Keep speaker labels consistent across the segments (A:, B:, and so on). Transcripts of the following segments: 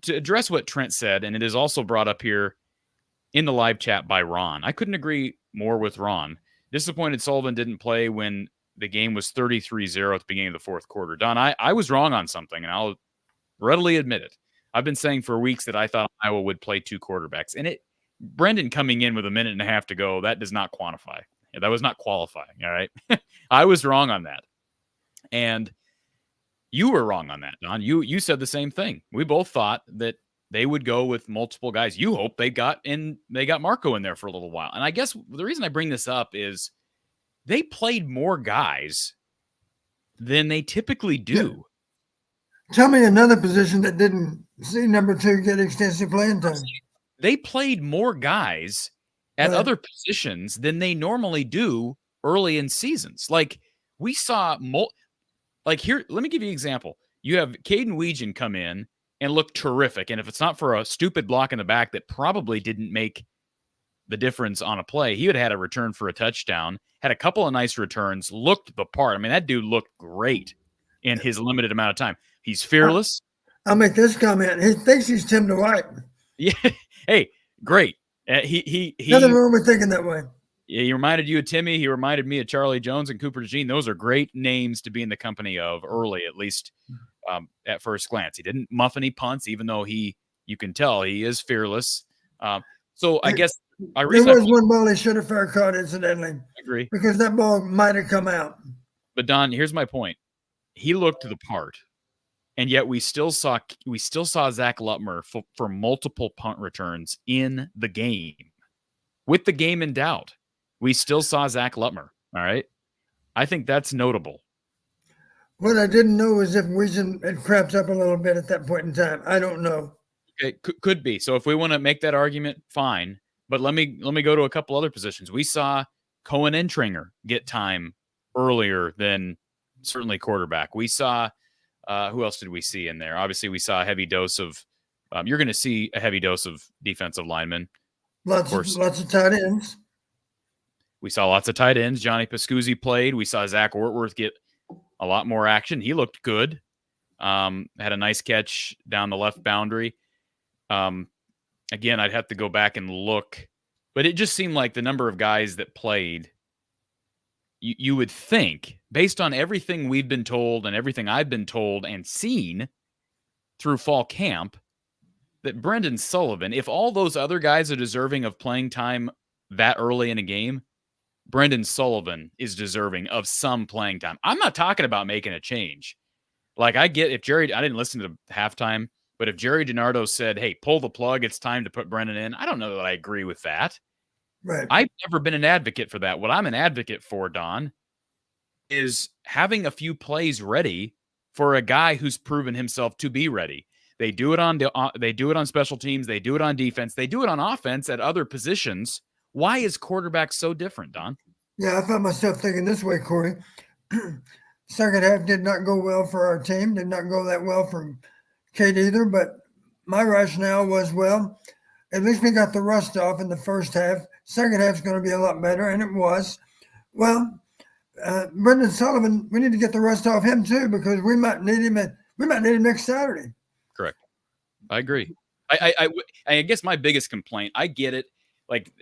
A: to address what Trent said, and it is also brought up here in the live chat by Ron. I couldn't agree more with Ron. Disappointed Sullivan didn't play when the game was 33-0 at the beginning of the fourth quarter. Don, I was wrong on something, and I'll readily admit it. I've been saying for weeks that I thought Iowa would play two quarterbacks. And Brendan coming in with a minute and a half to go, that does not quantify. That was not qualifying, all right? I was wrong on that. And you were wrong on that, Don. You said the same thing. We both thought that they would go with multiple guys. You hope they got Marco in there for a little while. And I guess the reason I bring this up is they played more guys than they typically do.
B: Tell me another position that didn't see number 2 get extensive playing time.
A: They played more guys at other positions than they normally do early in seasons. Like we saw, here, let me give you an example. You have Caden Weegan come in and look terrific. And if it's not for a stupid block in the back that probably didn't make the difference on a play, he would have had a return for a touchdown, had a couple of nice returns, looked the part. I mean, that dude looked great in his limited amount of time. He's fearless.
B: I'll make this comment. He thinks he's Tim Dwight.
A: Yeah. Hey, great. He
B: Nothing wrong with thinking that way.
A: Yeah, he reminded you of Timmy. He reminded me of Charlie Jones and Cooper DeJean. Those are great names to be in the company of early, at least at first glance. He didn't muff any punts, even though you can tell he is fearless. So I guess
B: there was one ball he should have fair caught, incidentally.
A: I agree.
B: Because that ball might have come out.
A: But Don, here's my point. He looked the part. And yet we still saw Zach Lutmer for multiple punt returns in the game. With the game in doubt, we still saw Zach Lutmer. All right. I think that's notable.
B: What I didn't know is if Weegan had crept up a little bit at that point in time. I don't know.
A: It could be. So if we want to make that argument, fine. But let me go to a couple other positions. We saw Cohen Entringer get time earlier than certainly quarterback. We saw who else did we see in there? Obviously, we saw a heavy dose of you're going to see a heavy dose of defensive linemen.
B: Lots of tight ends.
A: We saw lots of tight ends. Johnny Pascuzzi played. We saw Zach Ortworth get a lot more action. He looked good. Had a nice catch down the left boundary. Again, I'd have to go back and look. But it just seemed like the number of guys that played, you would think, based on everything we've been told and everything I've been told and seen through fall camp, that Brendan Sullivan, if all those other guys are deserving of playing time that early in a game, Brendan Sullivan is deserving of some playing time. I'm not talking about making a change. Like I get if I didn't listen to halftime, but if Jerry DiNardo said, hey, pull the plug, it's time to put Brendan in, I don't know that I agree with that.
B: Right.
A: I've never been an advocate for that. What I'm an advocate for, Don, is having a few plays ready for a guy who's proven himself to be ready. They do it on special teams. They do it on defense. They do it on offense at other positions. Why is quarterback so different, Don?
B: Yeah, I found myself thinking this way, Corey. Second half did not go well for our team. Did not go that well for Kate either. But my rationale was, well, at least we got the rust off in the first half. Second half is going to be a lot better, and it was. Well, Brendan Sullivan, we need to get the rust off him too because we might need him. We might need him next Saturday.
A: Correct. I agree. I guess my biggest complaint, I get it, like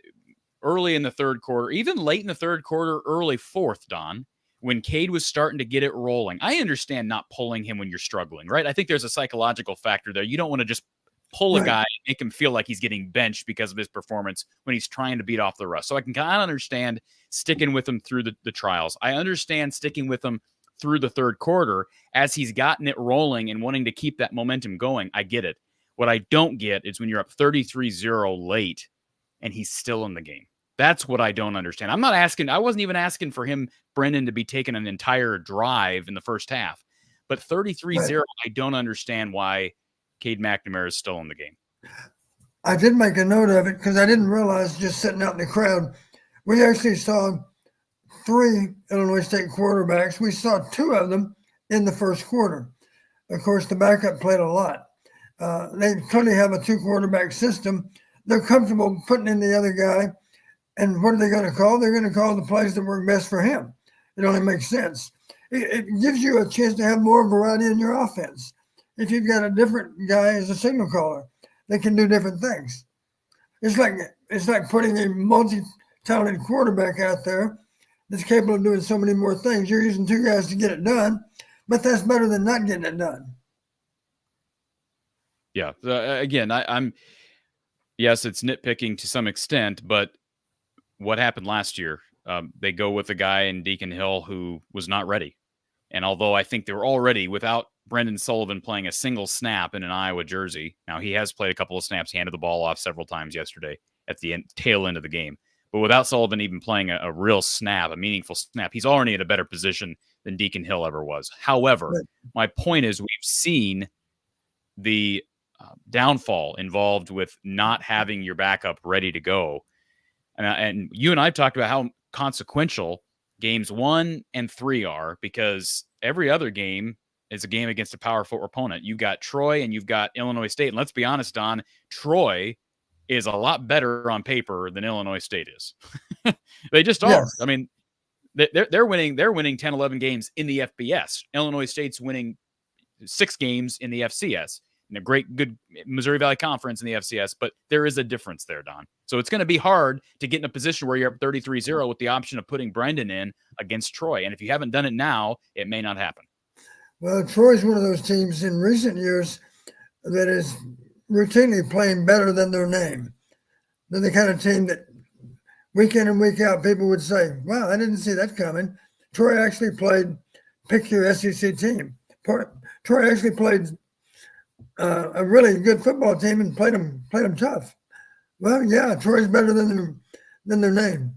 A: early in the third quarter, even late in the third quarter, early fourth, Don, when Cade was starting to get it rolling. I understand not pulling him when you're struggling, right? I think there's a psychological factor there. You don't want to just pull a guy and make him feel like he's getting benched because of his performance when he's trying to beat off the rust. So I can kind of understand sticking with him through the trials. I understand sticking with him through the third quarter as he's gotten it rolling and wanting to keep that momentum going. I get it. What I don't get is when you're up 33-0 late and he's still in the game. That's what I don't understand. I wasn't even asking for Brendan, to be taking an entire drive in the first half. But 33-0, I don't understand why Cade McNamara is still in the game.
B: I did make a note of it because I didn't realize just sitting out in the crowd. We actually saw 3 Illinois State quarterbacks. We saw 2 of them in the first quarter. Of course, the backup played a lot. They clearly have a 2-quarterback system. They're comfortable putting in the other guy. And what are they going to call? They're going to call the plays that work best for him. It only makes sense. It gives you a chance to have more variety in your offense. if you've got a different guy as a signal caller that can do different things. It's like putting a multi-talented quarterback out there that's capable of doing so many more things. You're using two guys to get it done, but that's better than not getting it done.
A: Yeah. Again, I'm yes, it's nitpicking to some extent, but what happened last year? They go with a guy in Deacon Hill who was not ready. And although I think they were already without Brendan Sullivan playing a single snap in an Iowa jersey, now he has played a couple of snaps, he handed the ball off several times yesterday at the tail end of the game. But without Sullivan even playing a real snap, a meaningful snap, he's already in a better position than Deacon Hill ever was. However,
B: Right.
A: my point is we've seen the downfall involved with not having your backup ready to go. And you and I have talked about how consequential games 1 and 3 are, because every other game is a game against a Power 4 opponent. You've got Troy and you've got Illinois State. And let's be honest, Don, Troy is a lot better on paper than Illinois State is. They just are.
B: Yes.
A: I mean, they're winning 10, 11 games in the FBS. Illinois State's winning 6 games in the FCS. And a good Missouri Valley Conference in the FCS, but there is a difference there, Don. So it's going to be hard to get in a position where you're up 33-0 with the option of putting Brendan in against Troy. And if you haven't done it now, it may not happen.
B: Well, Troy's one of those teams in recent years that is routinely playing better than their name. They're the kind of team that week in and week out, people would say, wow, I didn't see that coming. Troy actually pick your SEC team. Troy actually played a really good football team and played them tough. Well, yeah, Troy's better than their name.